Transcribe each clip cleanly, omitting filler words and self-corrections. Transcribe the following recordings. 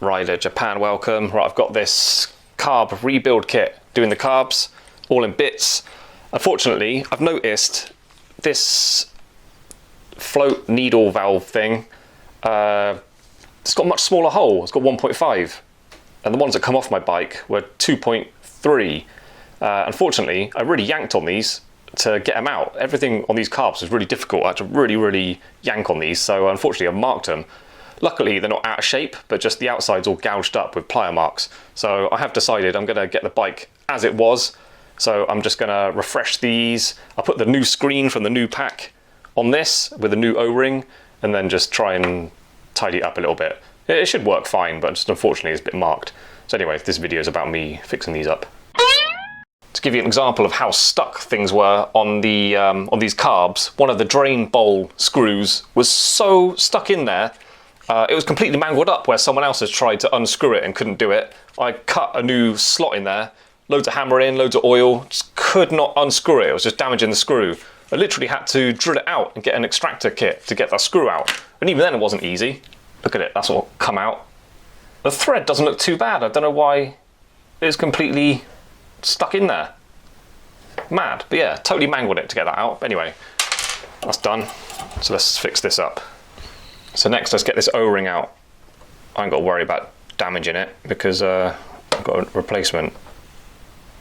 Rider Japan, welcome. Right, I've got this carb rebuild kit, doing the carbs, all in bits. Unfortunately, I've noticed this float needle valve thing, it's got a much smaller hole. It's got 1.5, and the ones that come off my bike were 2.3. Unfortunately, I really yanked on these to get them out. Everything on these carbs was really difficult. I had to really yank on these, so unfortunately I've marked them. Luckily they're not out of shape, but just the outside's all gouged up with plier marks. So I have decided I'm going to get the bike as it was. So I'm just going to refresh these. I'll put the new screen from the new pack on this with a new O-ring, and then just try and tidy it up a little bit. It should work fine, but just unfortunately it's a bit marked. So anyway, this video is about me fixing these up. To give you an example of how stuck things were on the on these carbs, one of the drain bowl screws was so stuck in there, it was completely mangled up where someone else has tried to unscrew it and couldn't do it. I cut a new slot in there, loads of hammer in, loads of oil, just could not unscrew it. It was just damaging the screw. I literally had to drill it out and get an extractor kit to get that screw out. And even then it wasn't easy. Look at it, that's what come out. The thread doesn't look too bad. I don't know why it's completely stuck in there. Mad, but yeah, totally mangled it to get that out. But anyway, that's done. So let's fix this up. So next, let's get this O-ring out. I ain't got to worry about damaging it because I've got a replacement.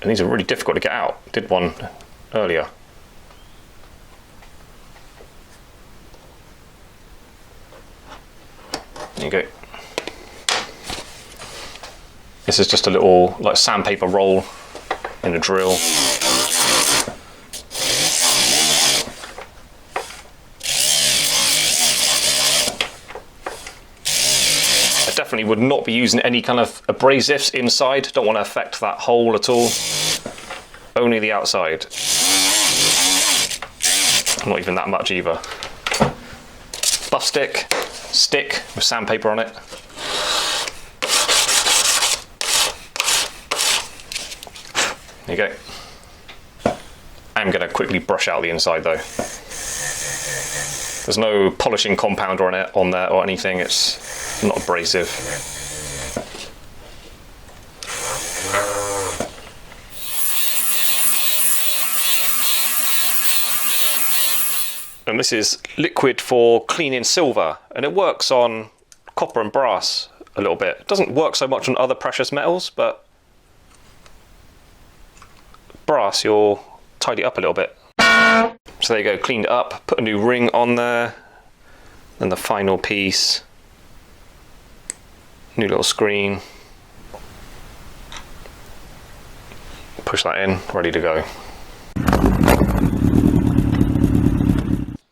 And these are really difficult to get out. Did one earlier. There you go. This is just a little like sandpaper roll in a drill. I definitely would not be using any kind of abrasives inside. Don't want to affect that hole at all. Only the outside. Not even that much either. Buff stick with sandpaper on it. There you go. I'm going to quickly brush out the inside though. There's no polishing compound on there or anything. It's not abrasive. And this is liquid for cleaning silver, and it works on copper and brass a little bit. It doesn't work so much on other precious metals, but brass, you'll tidy it up a little bit. So there you go, cleaned it up, put a new ring on there, then the final piece, new little screen, push that in, ready to go.